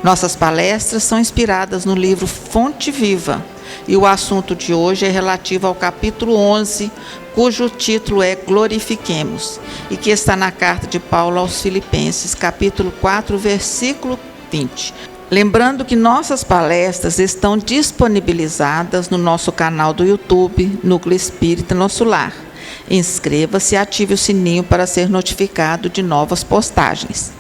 Nossas palestras são inspiradas no livro Fonte Viva, e o assunto de hoje é relativo ao capítulo 11, cujo título é Glorifiquemos, e que está na carta de Paulo aos Filipenses, capítulo 4, versículo 20. Lembrando que nossas palestras estão disponibilizadas no nosso canal do YouTube, Núcleo Espírita Nosso Lar. Inscreva-se e ative o sininho para ser notificado de novas postagens.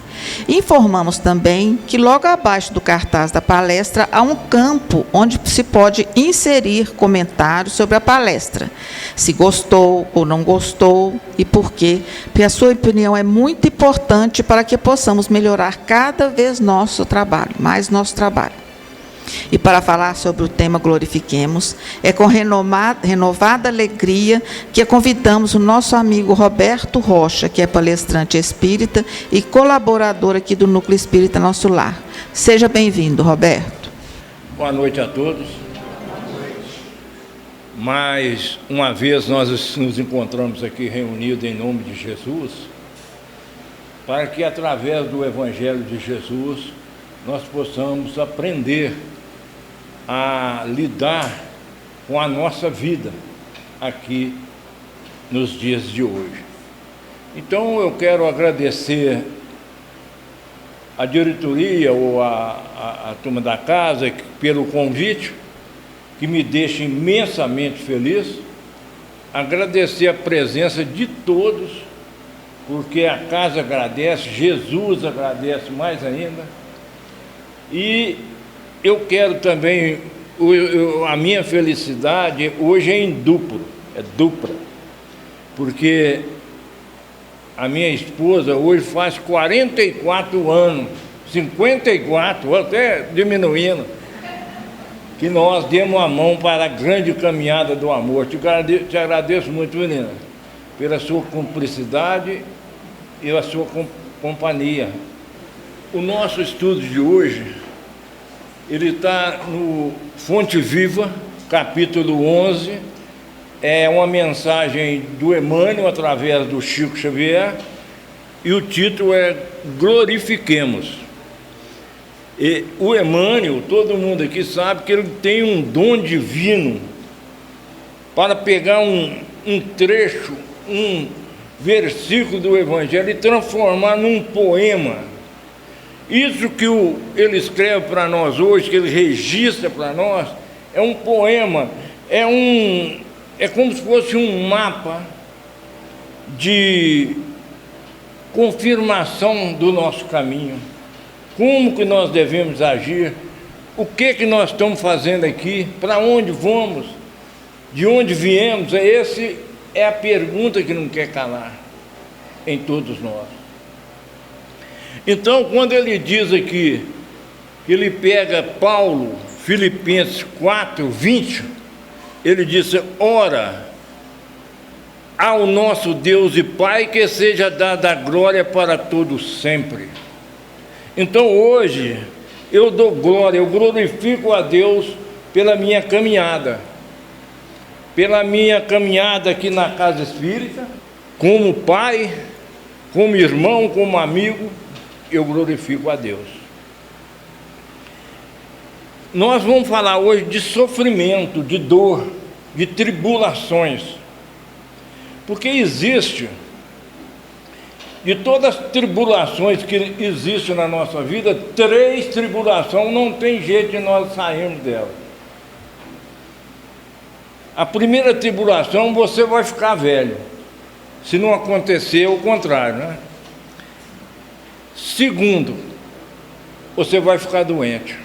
Informamos também que logo abaixo do cartaz da palestra há um campo onde se pode inserir comentários sobre a palestra. Se gostou ou não gostou e por quê, porque a sua opinião é muito importante para que possamos melhorar cada vez mais nosso trabalho. E para falar sobre o tema Glorifiquemos, é com renovada alegria que convidamos o nosso amigo Roberto Rocha, que é palestrante espírita e colaborador aqui do Núcleo Espírita Nosso Lar. Seja bem-vindo, Roberto. Boa noite a todos. Mais uma vez nós nos encontramos aqui reunidos em nome de Jesus, para que através do Evangelho de Jesus nós possamos aprender a lidar com a nossa vida aqui nos dias de hoje. Então eu quero agradecer a diretoria ou a turma da casa pelo convite, que me deixa imensamente feliz. Agradecer a presença de todos, porque a casa agradece, Jesus agradece mais ainda. E eu quero também, a minha felicidade hoje é dupla, porque a minha esposa hoje faz 44 anos, 54, até diminuindo, que nós demos a mão para a grande caminhada do amor. Te agradeço muito, menina, pela sua cumplicidade e a sua companhia. O nosso estudo de hoje, ele está no Fonte Viva, capítulo 11, é uma mensagem do Emmanuel através do Chico Xavier, e o título é Glorifiquemos. E o Emmanuel, todo mundo aqui sabe que ele tem um dom divino para pegar um trecho, um versículo do Evangelho e transformar num poema. Isso que ele escreve para nós hoje, que ele registra para nós, é um poema, é como se fosse um mapa de confirmação do nosso caminho, como que nós devemos agir, o que nós estamos fazendo aqui, para onde vamos, de onde viemos. Essa é a pergunta que não quer calar em todos nós. Então, quando ele diz aqui, ele pega Paulo, Filipenses 4, 20, ele diz: ora, ao nosso Deus e Pai, que seja dada a glória para todos sempre. Então, hoje, eu dou glória, eu glorifico a Deus pela minha caminhada aqui na Casa Espírita, como pai, como irmão, como amigo. Eu glorifico a Deus. Nós vamos falar hoje de sofrimento, de dor, de tribulações, porque existe, de todas as tribulações que existem na nossa vida, 3 tribulações não tem jeito de nós sairmos dela. A primeira tribulação, você vai ficar velho, se não acontecer o contrário, né? Segundo, você vai ficar doente.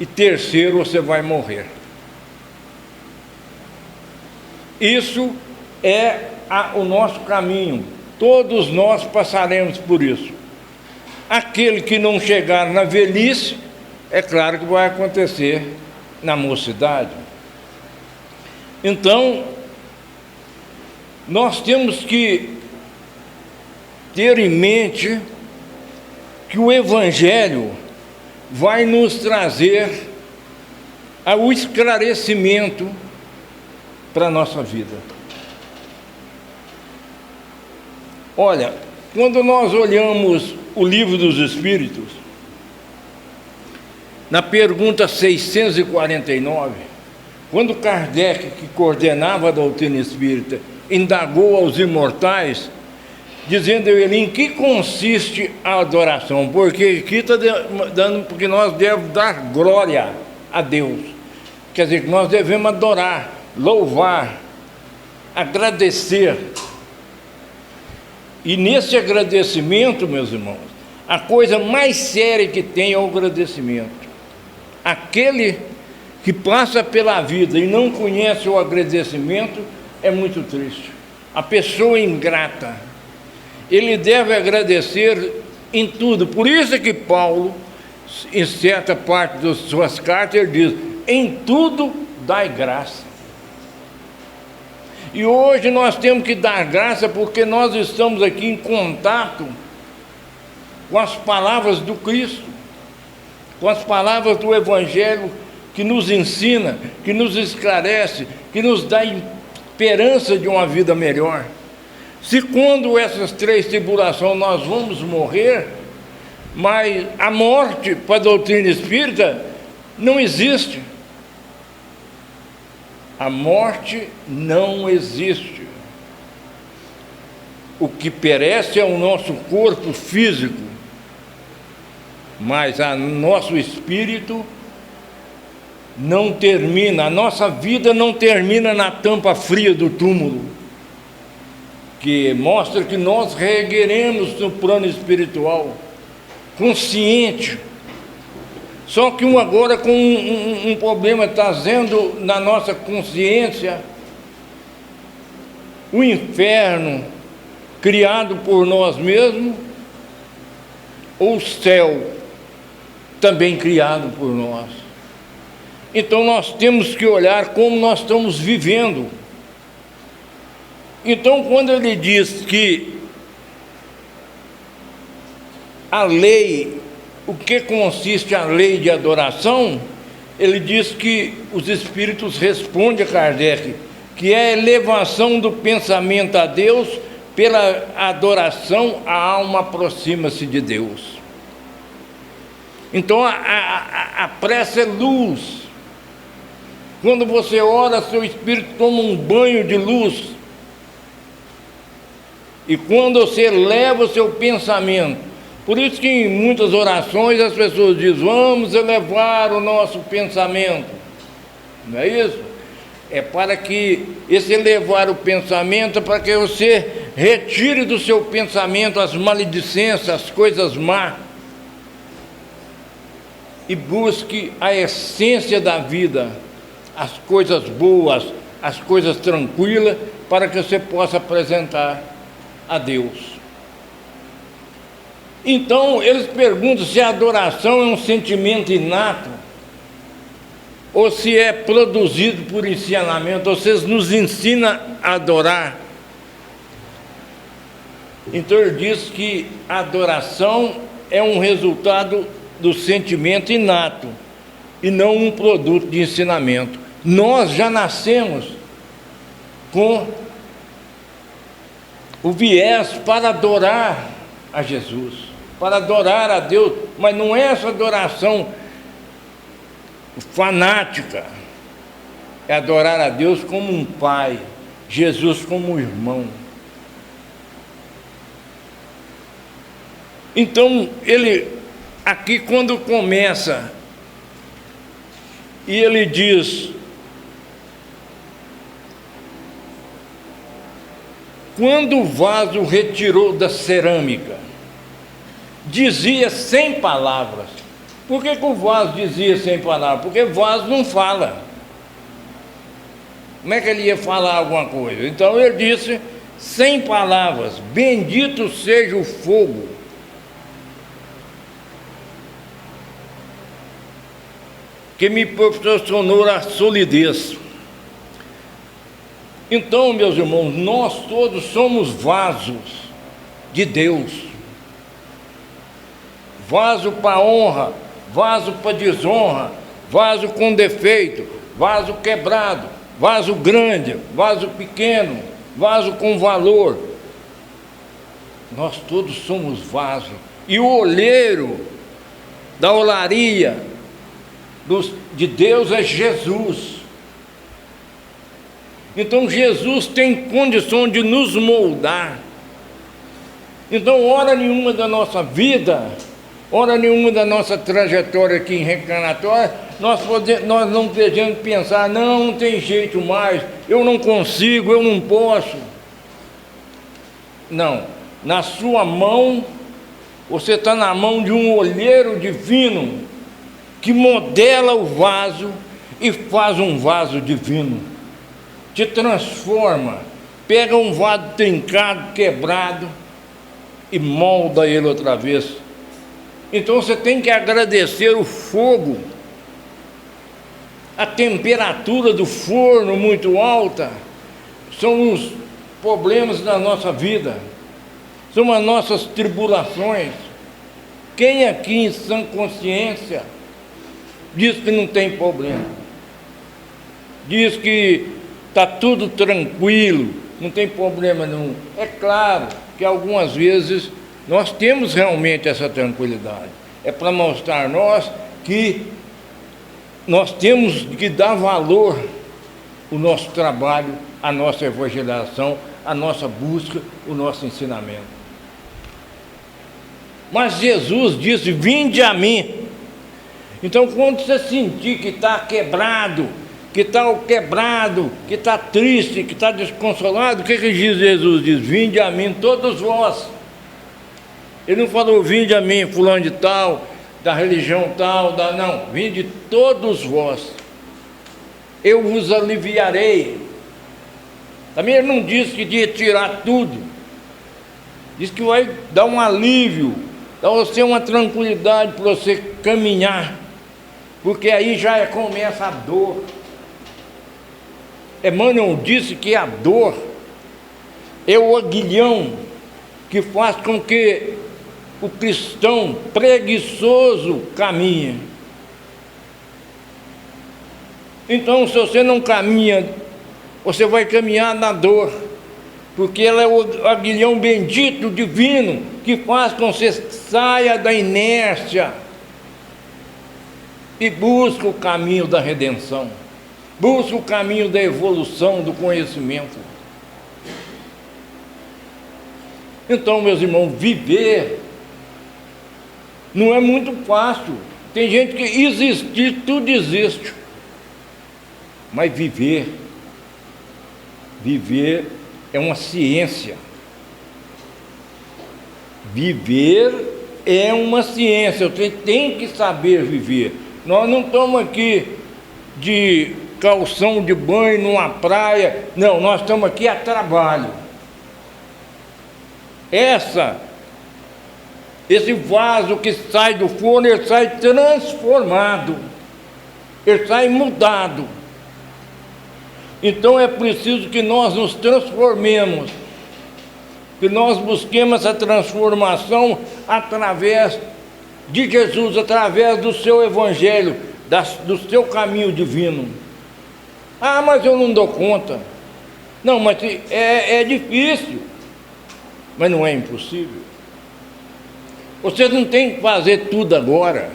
E terceiro, você vai morrer. Isso é o nosso caminho. Todos nós passaremos por isso. Aquele que não chegar na velhice, é claro que vai acontecer na mocidade. Então, nós temos que ter em mente que o Evangelho vai nos trazer o esclarecimento para a nossa vida. Olha, quando nós olhamos o Livro dos Espíritos, na pergunta 649, quando Kardec, que coordenava a doutrina espírita, indagou aos imortais, dizendo ele em que consiste a adoração, porque aqui está dando, porque nós devemos dar glória a Deus, quer dizer, que nós devemos adorar, louvar, agradecer. E nesse agradecimento, meus irmãos, a coisa mais séria que tem é o agradecimento. Aquele que passa pela vida e não conhece o agradecimento é muito triste. A pessoa ingrata, ele deve agradecer em tudo. Por isso é que Paulo, em certa parte das suas cartas, ele diz: em tudo dai graça. E hoje nós temos que dar graça porque nós estamos aqui em contato com as palavras do Cristo, com as palavras do Evangelho que nos ensina, que nos esclarece, que nos dá esperança de uma vida melhor. Se quando essas 3 tribulações nós vamos morrer, mas a morte para a doutrina espírita não existe. A morte não existe. O que perece é o nosso corpo físico, mas o nosso espírito não termina, a nossa vida não termina na tampa fria do túmulo, que mostra que nós reergueremos no plano espiritual, consciente. Só que agora com um problema, trazendo na nossa consciência o inferno criado por nós mesmos, ou o céu também criado por nós. Então nós temos que olhar como nós estamos vivendo. Então quando ele diz que a lei, o que consiste a lei de adoração, ele diz que os espíritos respondem a Kardec, que é a elevação do pensamento a Deus. Pela adoração, a alma aproxima-se de Deus. Então a prece é luz. Quando você ora, seu espírito toma um banho de luz. E quando você eleva o seu pensamento, por isso que em muitas orações as pessoas dizem: vamos elevar o nosso pensamento. Não é isso? É para que esse elevar o pensamento, para que você retire do seu pensamento as maledicências, as coisas más, e busque a essência da vida, as coisas boas, as coisas tranquilas, para que você possa apresentar a Deus. Então, eles perguntam se a adoração é um sentimento inato, ou se é produzido por ensinamento. Vocês nos ensinam a adorar. Então, ele diz que a adoração é um resultado do sentimento inato, e não um produto de ensinamento. Nós já nascemos com o viés para adorar a Jesus, para adorar a Deus, mas não é essa adoração fanática, é adorar a Deus como um pai, Jesus como um irmão. Então, ele, aqui quando começa, e ele diz: quando o vaso retirou da cerâmica, dizia sem palavras. Por que o vaso dizia sem palavras? Porque o vaso não fala. Como é que ele ia falar alguma coisa? Então ele disse sem palavras: bendito seja o fogo que me proporcionou a solidez. Então, meus irmãos, nós todos somos vasos de Deus. Vaso para honra, vaso para desonra, vaso com defeito, vaso quebrado, vaso grande, vaso pequeno, vaso com valor. Nós todos somos vasos. E o olheiro da olaria de Deus é Jesus. Então Jesus tem condição de nos moldar. Então, hora nenhuma da nossa vida, hora nenhuma da nossa trajetória aqui reencarnatória, nós não podemos pensar, não tem jeito mais, eu não consigo, eu não posso. Não, na sua mão, você está na mão de um olheiro divino, que modela o vaso e faz um vaso divino, te transforma, pega um vaso trincado, quebrado, e molda ele outra vez. Então você tem que agradecer o fogo, a temperatura do forno muito alta, são os problemas da nossa vida, são as nossas tribulações. Quem aqui em sã consciência diz que não tem problema? Diz que está tudo tranquilo, não tem problema não. É claro que algumas vezes nós temos realmente essa tranquilidade. É para mostrar a nós que nós temos que dar valor ao nosso trabalho, à nossa evangelização, à nossa busca, o nosso ensinamento. Mas Jesus disse, vinde a mim. Então, quando você sentir que está quebrado, que está triste, que está desconsolado, o que diz Jesus? Diz, vinde a mim todos vós. Ele não falou, vinde a mim, fulano de tal, da religião tal, não, vinde todos vós. Eu vos aliviarei. Também ele não disse que ia tirar tudo. Diz que vai dar um alívio, dar você uma tranquilidade para você caminhar, porque aí já começa a dor. Emmanuel disse que a dor é o aguilhão que faz com que o cristão preguiçoso caminhe. Então, se você não caminha, você vai caminhar na dor, porque ela é o aguilhão bendito, divino, que faz com que você saia da inércia e busque o caminho da redenção, busque o caminho da evolução, do conhecimento. Então, meus irmãos, viver não é muito fácil. Tem gente que existir, tudo existe. Mas viver é uma ciência. Viver é uma ciência, você tem que saber viver. Nós não estamos aqui de calção de banho numa praia, não, nós estamos aqui a trabalho. Esse vaso que sai do forno, ele sai transformado, ele sai mudado. Então é preciso que nós nos transformemos, que nós busquemos essa transformação através de Jesus, através do seu Evangelho, do seu caminho divino. Ah, mas eu não dou conta. Não, mas é difícil, mas não é impossível. Você não tem que fazer tudo agora,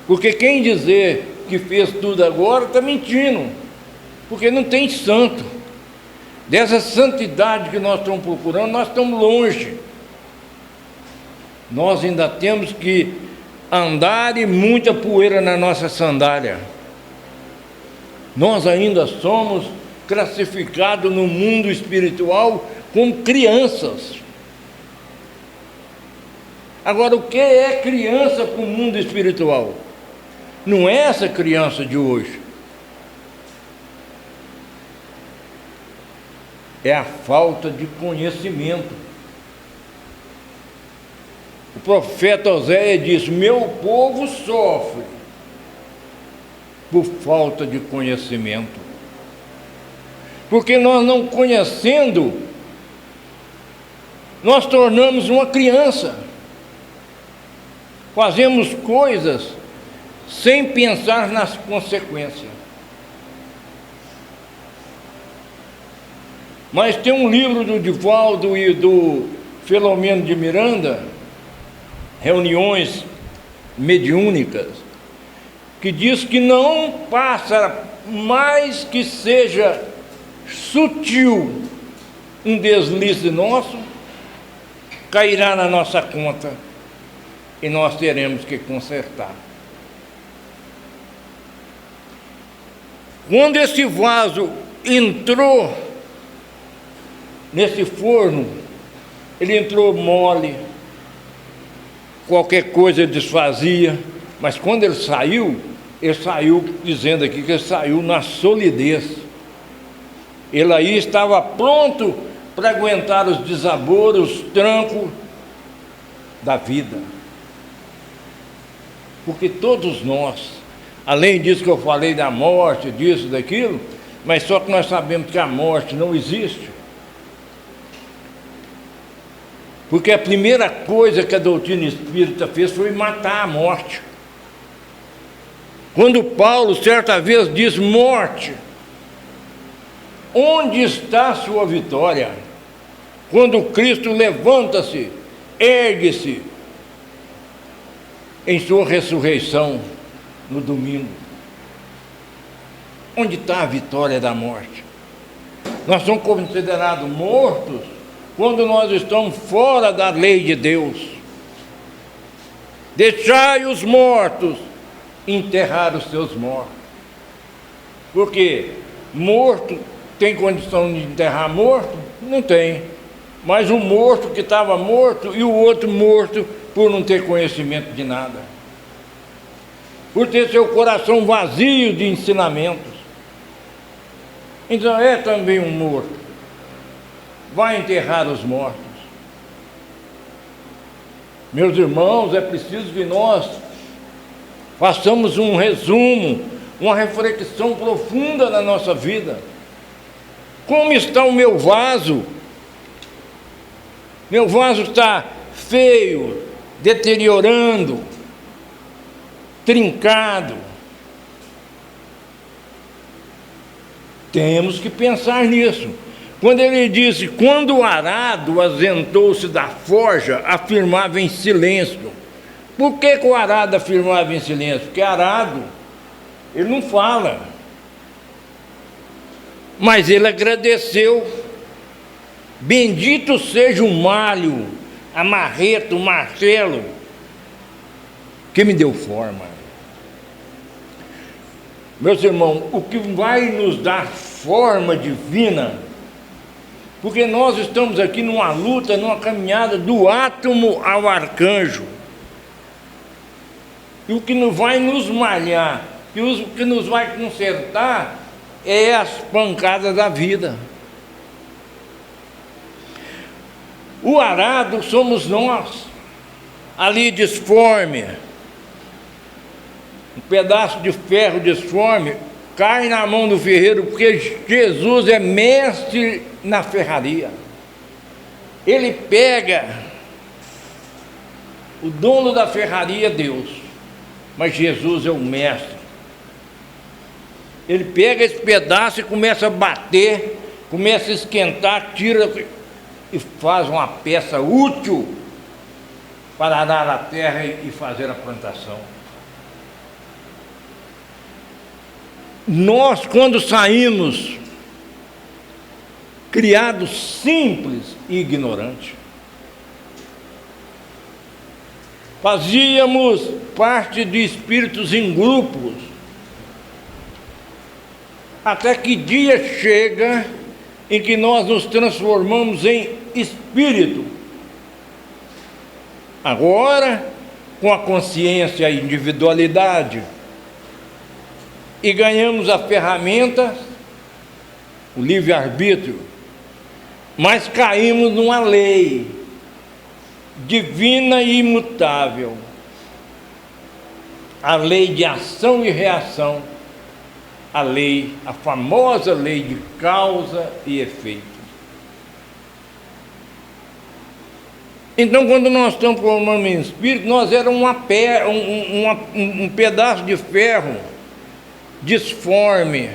porque quem dizer que fez tudo agora está mentindo, porque não tem santo. Dessa santidade que nós estamos procurando, nós estamos longe. Nós ainda temos que andar e muita poeira na nossa sandália. Nós ainda somos classificados no mundo espiritual como crianças. Agora, o que é criança para o mundo espiritual? Não é essa criança de hoje. É a falta de conhecimento. O profeta Oséias diz, meu povo sofre por falta de conhecimento. Porque nós não conhecendo, nós tornamos uma criança. Fazemos coisas sem pensar nas consequências. Mas tem um livro do Divaldo e do Filomeno de Miranda, Reuniões Mediúnicas, que diz que não passa mais que seja sutil um deslize nosso, cairá na nossa conta e nós teremos que consertar. Quando esse vaso entrou nesse forno, ele entrou mole, qualquer coisa desfazia, mas quando ele saiu dizendo aqui que ele saiu na solidez. Ele aí estava pronto para aguentar os desaboros, os trancos da vida. Porque todos nós, além disso que eu falei da morte, disso, daquilo, mas só que nós sabemos que a morte não existe. Porque a primeira coisa que a doutrina espírita fez foi matar a morte. Quando Paulo, certa vez, diz: morte, onde está a sua vitória? Quando Cristo levanta-se, ergue-se em sua ressurreição no domingo. Onde está a vitória da morte? Nós somos considerados mortos quando nós estamos fora da lei de Deus. Deixai os mortos enterrar os seus mortos. Porque morto tem condição de enterrar morto? Não tem. Mas o morto que estava morto e o outro morto por não ter conhecimento de nada, por ter seu coração vazio de ensinamentos. Então é também um morto. Vai enterrar os mortos. Meus irmãos, é preciso que nós façamos um resumo, uma reflexão profunda na nossa vida. Como está o meu vaso? Meu vaso está feio, deteriorando, trincado. Temos que pensar nisso. Quando ele disse: quando o arado azentou-se da forja, afirmava em silêncio. Por que o arado afirmava em silêncio? Porque arado, ele não fala. Mas ele agradeceu. Bendito seja o malho, a marreta, o martelo, que me deu forma. Meus irmãos, o que vai nos dar forma divina, porque nós estamos aqui numa luta, numa caminhada do átomo ao arcanjo. E o que não vai nos malhar, e o que nos vai consertar, é as pancadas da vida. O arado somos nós, ali disforme, um pedaço de ferro disforme, cai na mão do ferreiro, porque Jesus é mestre na ferraria. Ele pega, o dono da ferraria é Deus, mas Jesus é o mestre. Ele pega esse pedaço e começa a bater, começa a esquentar, tira e faz uma peça útil para arar a terra e fazer a plantação. Nós, quando saímos, criados simples e ignorantes, fazíamos parte de espíritos em grupos, até que dia chega em que nós nos transformamos em espírito. Agora, com a consciência e individualidade, e ganhamos a ferramenta, o livre-arbítrio, mas caímos numa lei divina e imutável, a lei de ação e reação, a famosa lei de causa e efeito. Então, quando nós estamos formando em espírito, nós éramos um pedaço de ferro disforme,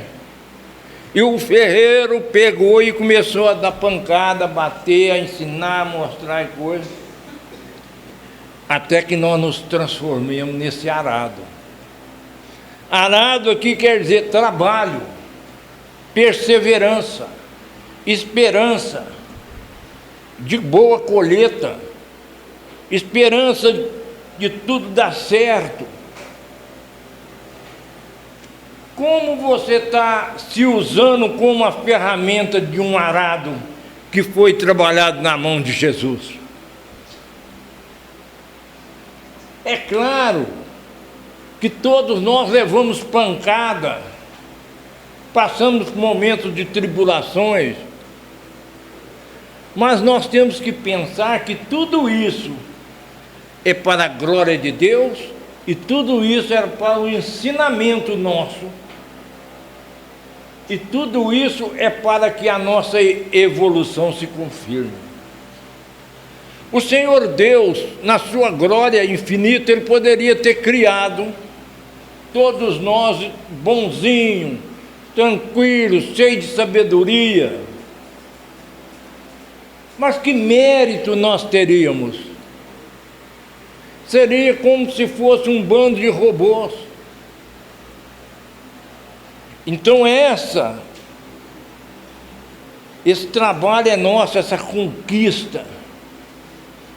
e o ferreiro pegou e começou a dar pancada, a bater, a ensinar, a mostrar coisas, até que nós nos transformamos nesse arado. Arado aqui quer dizer trabalho, perseverança, esperança de boa colheita, esperança de tudo dar certo. Como você está se usando como a ferramenta de um arado que foi trabalhado na mão de Jesus? É claro que todos nós levamos pancada, passamos por momentos de tribulações, mas nós temos que pensar que tudo isso é para a glória de Deus e tudo isso era para o ensinamento nosso e tudo isso é para que a nossa evolução se confirme. O Senhor Deus, na sua glória infinita, Ele poderia ter criado todos nós bonzinhos, tranquilos, cheios de sabedoria. Mas que mérito nós teríamos? Seria como se fosse um bando de robôs. Então esse trabalho é nosso, essa conquista,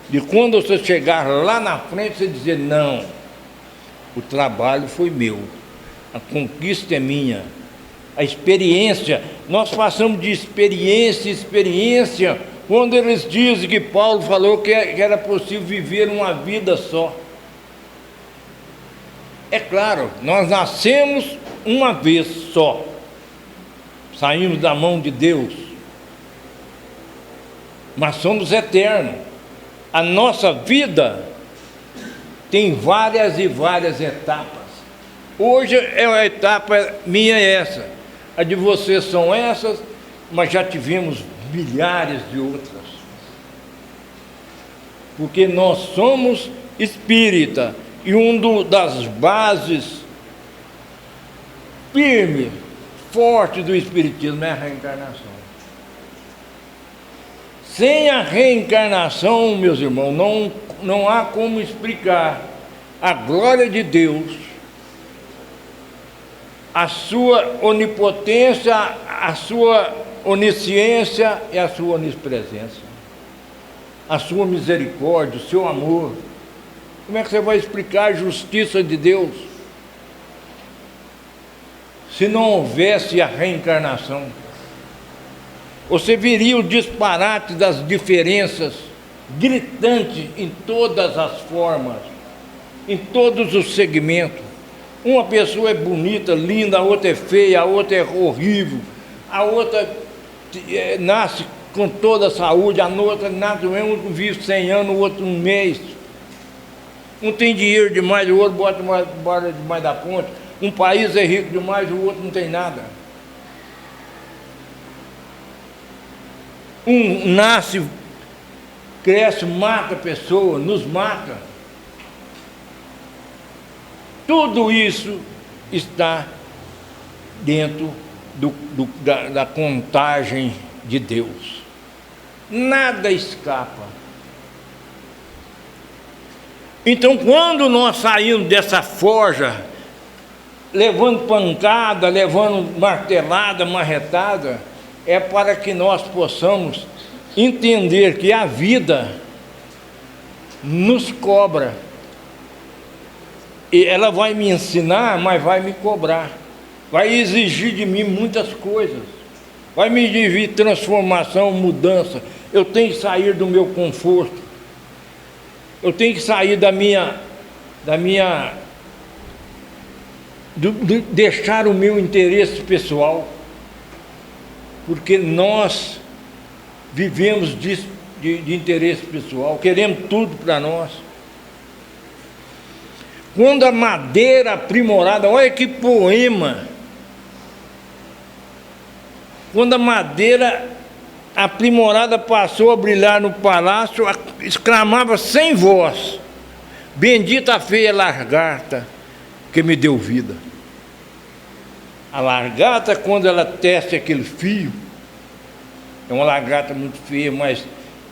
de quando você chegar lá na frente, você dizer, não, o trabalho foi meu, a conquista é minha, a experiência, nós passamos de experiência em experiência, quando eles dizem que Paulo falou que era possível viver uma vida só. É claro, nós nascemos uma vez só, saímos da mão de Deus, mas somos eternos. A nossa vida tem várias e várias etapas. Hoje a etapa minha é essa, a de vocês são essas, mas já tivemos milhares de outras. Porque nós somos espírita e das bases firme, forte do espiritismo é a reencarnação. Sem a reencarnação, meus irmãos, não há como explicar a glória de Deus, a sua onipotência, a sua onisciência e a sua onipresença, a sua misericórdia, o seu amor. Como é que você vai explicar a justiça de Deus se não houvesse a reencarnação? Você viria o disparate das diferenças gritantes em todas as formas, em todos os segmentos. Uma pessoa é bonita, linda, a outra é feia, a outra é horrível, a outra nasce com toda a saúde, a outra nasce, um vive 100 anos, o outro um mês. Um tem dinheiro demais, o outro bota demais da ponte. Um país é rico demais, o outro não tem nada. Um nasce, cresce, mata a pessoa, nos mata. Tudo isso está dentro da contagem de Deus. Nada escapa. Então, quando nós saímos dessa forja, levando pancada, levando martelada, marretada, é para que nós possamos entender que a vida nos cobra. E ela vai me ensinar, mas vai me cobrar. Vai exigir de mim muitas coisas. Vai me exigir transformação, mudança. Eu tenho que sair do meu conforto. Eu tenho que sair deixar o meu interesse pessoal. Porque nós vivemos de interesse pessoal, queremos tudo para nós. Quando a madeira aprimorada, olha que poema, quando a madeira aprimorada passou a brilhar no palácio, exclamava sem voz, bendita a feia lagarta que me deu vida. A lagarta, quando ela tece aquele fio, é uma lagarta muito feia, mas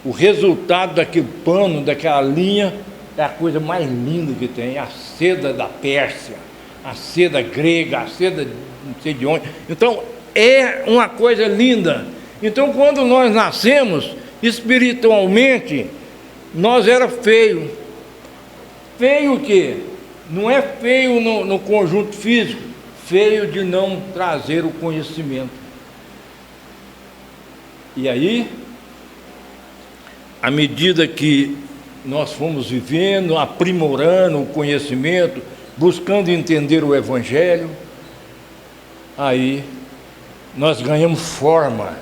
o resultado daquele pano, daquela linha, é a coisa mais linda que tem, a seda da Pérsia, a seda grega, a seda não sei de onde. Então, é uma coisa linda. Então, quando nós nascemos, espiritualmente, nós era feio. Feio o quê? Não é feio no conjunto físico, feio de não trazer o conhecimento. E aí, à medida que nós fomos vivendo, aprimorando o conhecimento, buscando entender o Evangelho, aí nós ganhamos forma,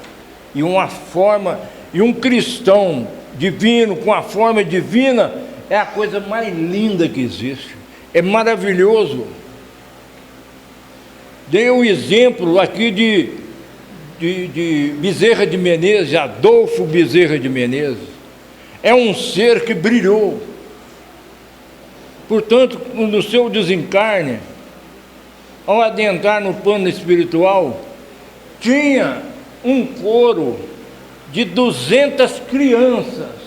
e um cristão divino, com a forma divina, é a coisa mais linda que existe, é maravilhoso. Dei um exemplo aqui de Bezerra de Menezes, Adolfo Bezerra de Menezes. É um ser que brilhou. Portanto, no seu desencarne, ao adentrar no plano espiritual, tinha um coro de 200 crianças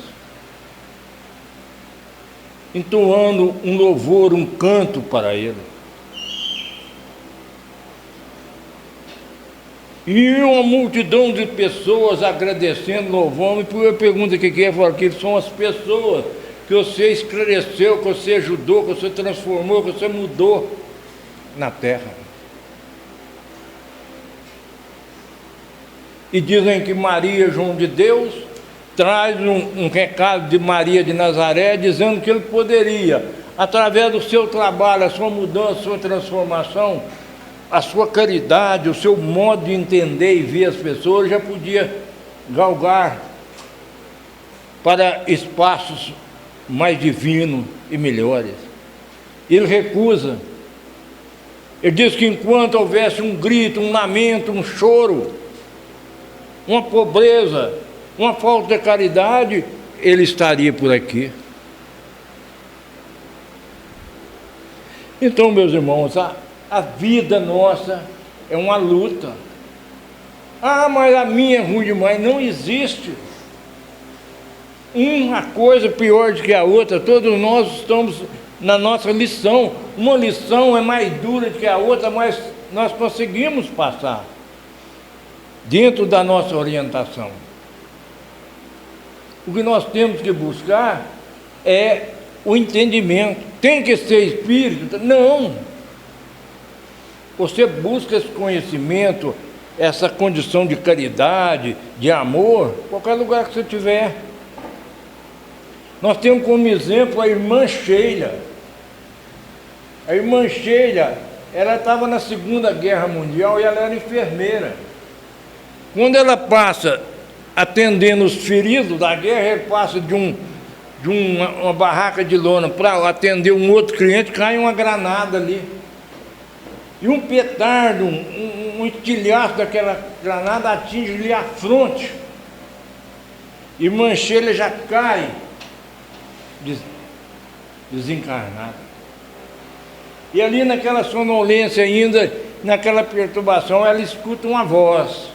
entoando um louvor, um canto para ele. E uma multidão de pessoas agradecendo, louvando. E eu pergunto o que é, falo que são as pessoas que você esclareceu, que você ajudou, que você transformou, que você mudou na terra. E dizem que Maria, João de Deus, traz um recado de Maria de Nazaré, dizendo que ele poderia, através do seu trabalho, a sua mudança, a sua transformação, a sua caridade, o seu modo de entender e ver as pessoas, já podia galgar para espaços mais divinos e melhores. Ele recusa. Ele diz que enquanto houvesse um grito, um lamento, um choro, uma pobreza, uma falta de caridade, ele estaria por aqui. Então, meus irmãos, a vida nossa é uma luta. Ah, mas a minha é ruim demais. Não existe uma coisa pior do que a outra. Todos nós estamos na nossa lição. Uma lição é mais dura do que a outra, mas nós conseguimos passar dentro da nossa orientação. O que nós temos que buscar é o entendimento. Tem que ser espírita? Não. Você busca esse conhecimento, essa condição de caridade, de amor, em qualquer lugar que você estiver. Nós temos como exemplo a irmã Sheila. A irmã Sheila, ela estava na Segunda Guerra Mundial e ela era enfermeira. Quando ela passa atendendo os feridos da guerra, ela passa de uma barraca de lona para atender um outro cliente, cai uma granada ali. E um petardo, um estilhaço daquela granada atinge-lhe a fronte. Irmã Sheila já cai desencarnada. E ali naquela sonolência ainda, naquela perturbação, ela escuta uma voz.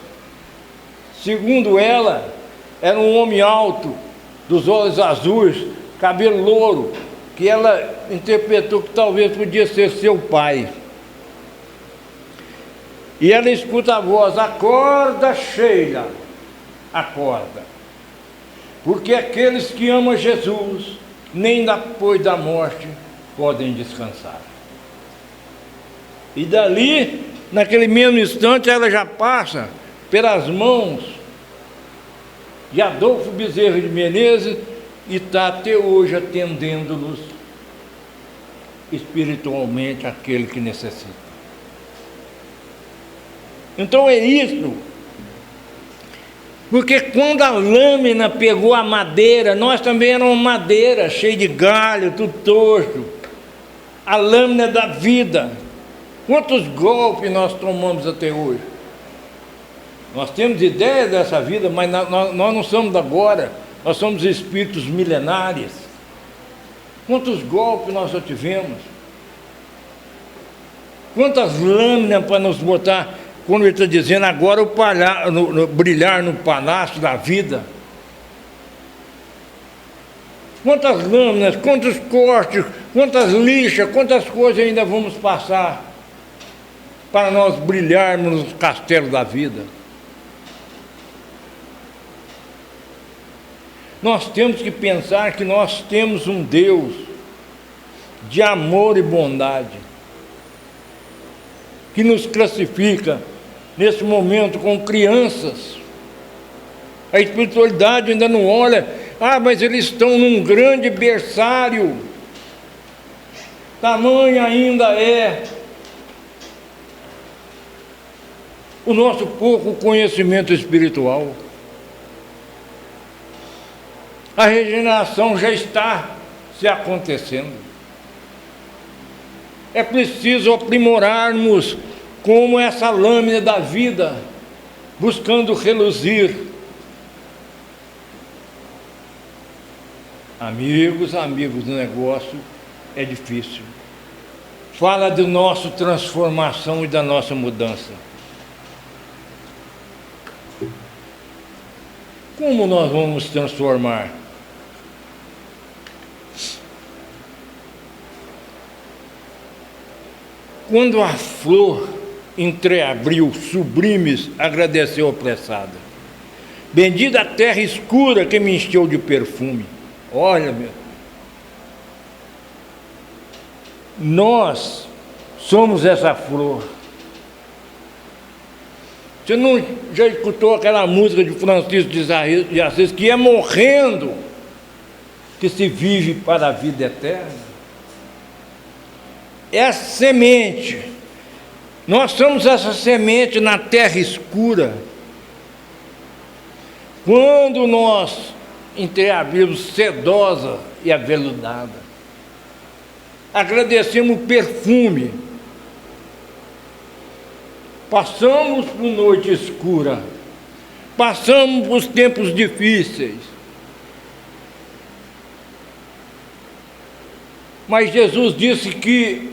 Segundo ela, era um homem alto, dos olhos azuis, cabelo louro, que ela interpretou que talvez podia ser seu pai. E ela escuta a voz: acorda, Sheila, acorda. Porque aqueles que amam Jesus, nem depois da morte, podem descansar. E dali, naquele mesmo instante, ela já passa pelas mãos de Adolfo Bezerra de Menezes e está até hoje atendendo-nos espiritualmente aquele que necessita. Então é isso, porque quando a lâmina pegou a madeira, nós também éramos madeira, cheia de galho, tudo torto, a lâmina da vida. Quantos golpes nós tomamos até hoje? Nós temos ideia dessa vida, mas nós não somos da agora, nós somos espíritos milenares. Quantos golpes nós já tivemos? Quantas lâminas para nos botar, quando ele está dizendo agora brilhar no palácio da vida. Quantas lâminas, quantos cortes, quantas lixas, quantas coisas ainda vamos passar para nós brilharmos nos castelos da vida. Nós temos que pensar que nós temos um Deus de amor e bondade, que nos classifica nesse momento com crianças. A espiritualidade ainda não olha, mas eles estão num grande berçário, tamanho ainda é o nosso pouco conhecimento espiritual. A regeneração já está se acontecendo. É preciso aprimorarmos como essa lâmina da vida, buscando reluzir. Amigos do negócio, é difícil. Fala da nossa transformação e da nossa mudança. Como nós vamos transformar? Quando a flor entreabriu, sublimes, agradeceu apressada. Bendita a terra escura que me encheu de perfume. Olha, meu, nós somos essa flor. Você não já escutou aquela música de Francisco de Assis, que é morrendo que se vive para a vida eterna? É a semente. Nós somos essa semente na terra escura. Quando nós entreabrimos sedosa e aveludada, agradecemos o perfume, passamos por noite escura, passamos por tempos difíceis, mas Jesus disse que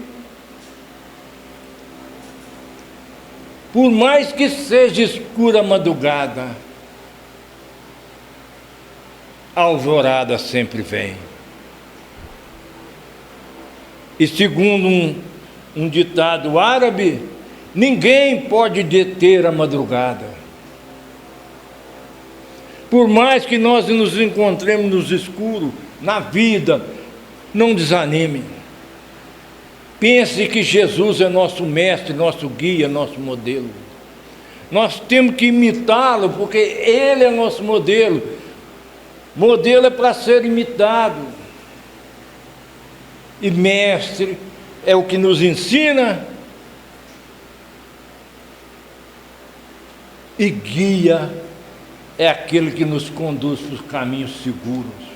por mais que seja escura a madrugada, a alvorada sempre vem. E segundo um ditado árabe, ninguém pode deter a madrugada. Por mais que nós nos encontremos nos escuros, na vida, não desanime. Pense que Jesus é nosso mestre, nosso guia, nosso modelo. Nós temos que imitá-lo, porque Ele é nosso modelo. Modelo é para ser imitado. E mestre é o que nos ensina. E guia é aquele que nos conduz para os caminhos seguros.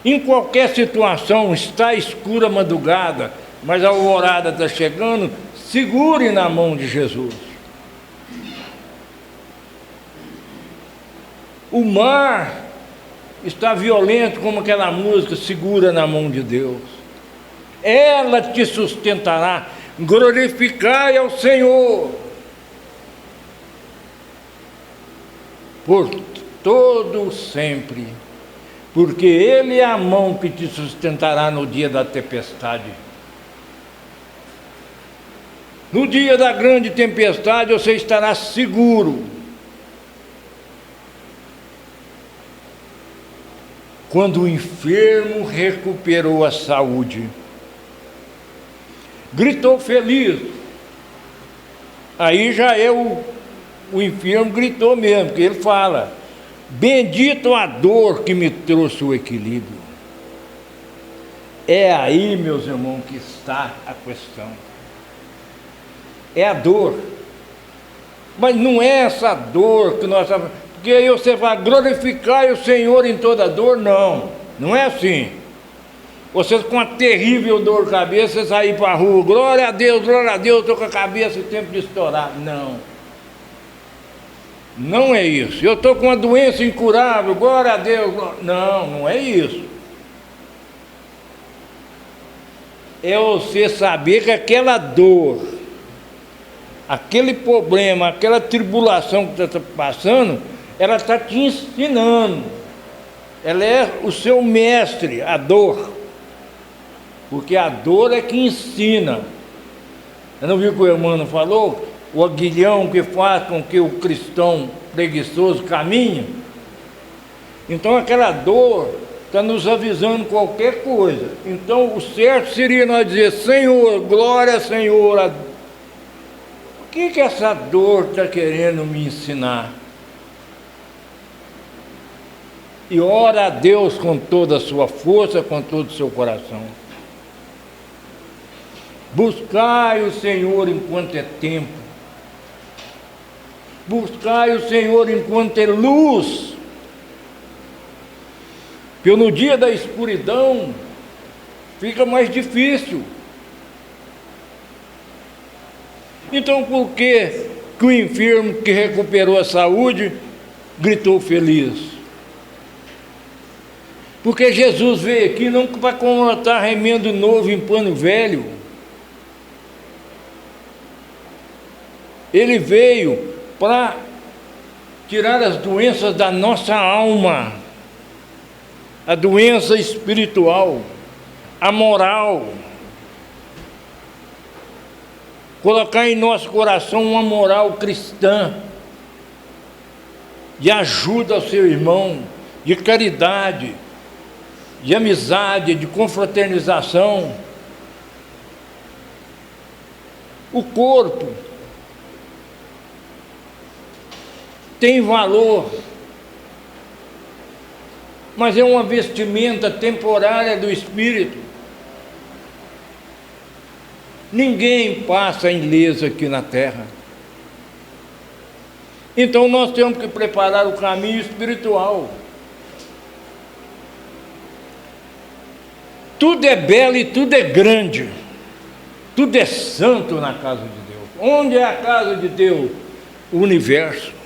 Em qualquer situação, está escura a madrugada, mas a alvorada está chegando, segure na mão de Jesus. O mar está violento, como aquela música, segura na mão de Deus. Ela te sustentará, glorificai ao Senhor por todo sempre, porque Ele é a mão que te sustentará no dia da tempestade. No dia da grande tempestade você estará seguro. Quando o enfermo recuperou a saúde, gritou feliz. Aí já é o enfermo gritou mesmo, porque ele fala: bendito a dor que me trouxe o equilíbrio. É aí, meus irmãos, que está a questão. É a dor. Mas não é essa dor que nós estamos... Porque aí você vai glorificar o Senhor em toda dor. Não, não é assim. Vocês com uma terrível dor de cabeça, vocês saem para a rua, glória a Deus, estou com a cabeça em tempo de estourar. Não. Não é isso. Eu estou com uma doença incurável, glória a Deus. Não, não é isso. É você saber que aquela dor, aquele problema, aquela tribulação que você está passando, ela está te ensinando ela é o seu mestre, a dor. Porque a dor é que ensina. Eu não viu o que o irmão falou? O aguilhão que faz com que o cristão preguiçoso caminhe. Então aquela dor está nos avisando qualquer coisa. Então o certo seria nós dizer: Senhor, glória, Senhor. O que essa dor está querendo me ensinar? E ora a Deus com toda a sua força, com todo o seu coração. Buscai o Senhor enquanto é tempo. Buscai o Senhor enquanto é luz. Porque no dia da escuridão fica mais difícil. Então por que o enfermo que recuperou a saúde gritou feliz? Porque Jesus veio aqui não para colocar remendo novo em pano velho. Ele veio para tirar as doenças da nossa alma, a doença espiritual, a moral, colocar em nosso coração uma moral cristã, de ajuda ao seu irmão, de caridade, de amizade, de confraternização. O corpo tem valor, mas é uma vestimenta temporária do espírito. Ninguém passa ileso aqui na terra. Então nós temos que preparar o caminho espiritual. Tudo é belo e tudo é grande. Tudo é santo na casa de Deus. Onde é a casa de Deus? O universo.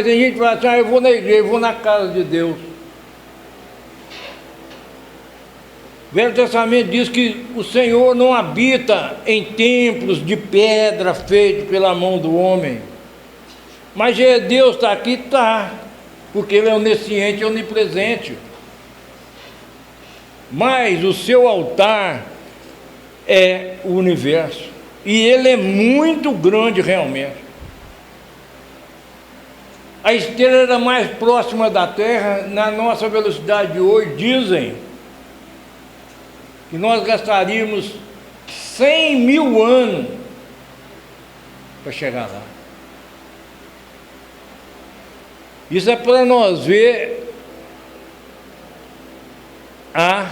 Tem gente que fala assim: eu vou na igreja, eu vou na casa de Deus. O Velho Testamento diz que o Senhor não habita em templos de pedra feitos pela mão do homem. Mas Deus está aqui, está, porque Ele é onisciente e onipresente. Mas o seu altar é o universo, e ele é muito grande realmente. A estrela mais próxima da Terra, na nossa velocidade de hoje, dizem que nós gastaríamos 100 mil anos para chegar lá. Isso é para nós ver a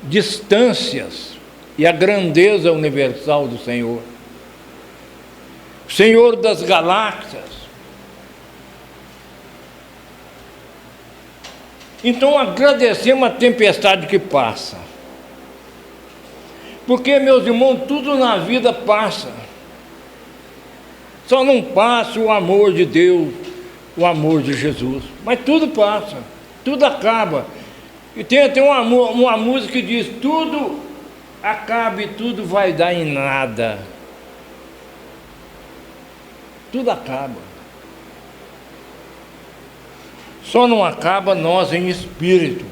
distâncias e a grandeza universal do Senhor. O Senhor das galáxias. Então agradecemos a tempestade que passa. Porque, meus irmãos, tudo na vida passa. Só não passa o amor de Deus, o amor de Jesus. Mas tudo passa, tudo acaba. E tem até uma música que diz: tudo acaba e tudo vai dar em nada. Tudo acaba. Só não acaba nós em espírito.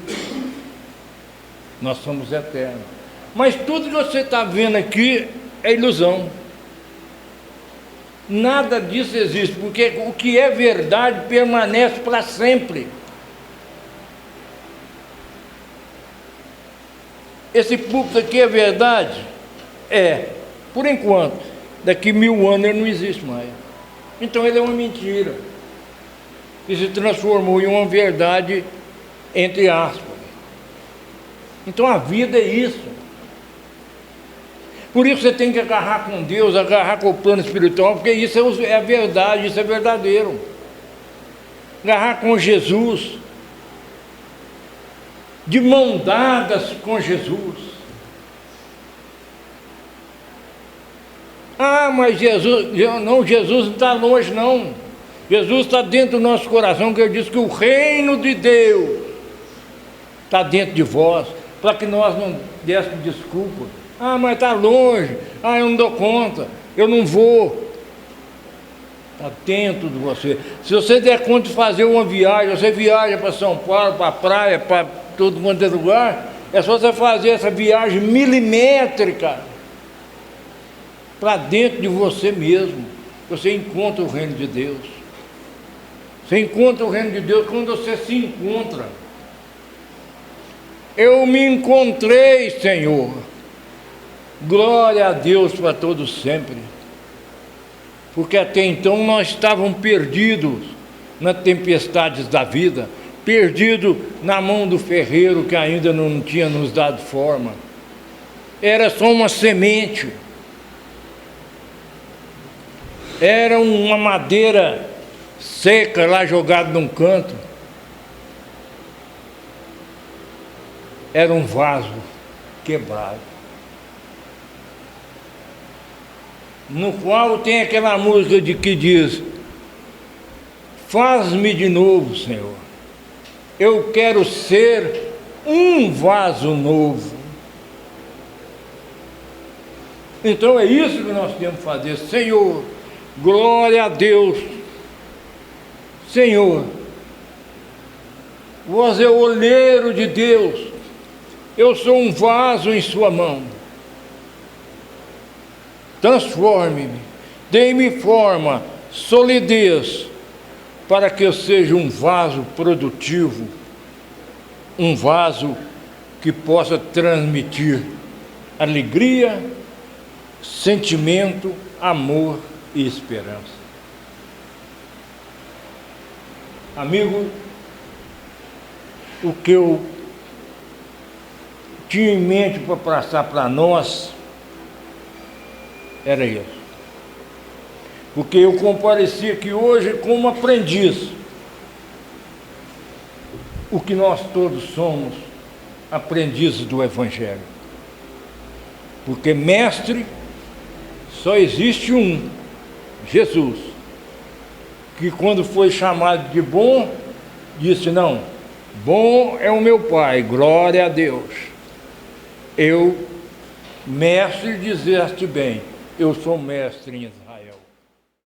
Nós somos eternos. Mas tudo que você está vendo aqui é ilusão. Nada disso existe, porque o que é verdade permanece para sempre. Esse púlpito aqui é verdade? É, por enquanto. Daqui 1000 anos ele não existe mais. Então ele é uma mentira, que se transformou em uma verdade, entre aspas. Então a vida é isso. Por isso você tem que agarrar com Deus, agarrar com o plano espiritual, porque isso é a verdade, isso é verdadeiro. Agarrar com Jesus, de mão dadas com Jesus. Mas Jesus não está longe, não. Jesus está dentro do nosso coração, que ele diz que o reino de Deus está dentro de vós, para que nós não dessemos desculpa. Mas está longe, eu não dou conta, eu não vou. Está dentro de você. Se você der conta de fazer uma viagem, você viaja para São Paulo, para a praia, para todo quanto é lugar, é só você fazer essa viagem milimétrica para dentro de você mesmo. Você encontra o reino de Deus. Você encontra o reino de Deus quando você se encontra. Eu me encontrei, Senhor. Glória a Deus para todos sempre. Porque até então nós estávamos perdidos nas tempestades da vida, perdidos na mão do ferreiro que ainda não tinha nos dado forma. Era só uma semente. Era uma madeira seca lá jogada num canto. Era um vaso quebrado, no qual tem aquela música que diz: faz-me de novo, Senhor, eu quero ser um vaso novo. Então é isso que nós temos que fazer. Senhor, glória a Deus. Senhor, vós é o olheiro de Deus, eu sou um vaso em sua mão. Transforme-me, dê-me forma, solidez, para que eu seja um vaso produtivo, um vaso que possa transmitir alegria, sentimento, amor e esperança. Amigo, o que eu tinha em mente para passar para nós era isso. Porque eu compareci aqui hoje como aprendiz. O que nós todos somos, aprendizes do Evangelho. Porque mestre só existe um, Jesus, que quando foi chamado de bom, disse: não, bom é o meu Pai, glória a Deus. Eu, mestre, dizeste bem, eu sou mestre ainda.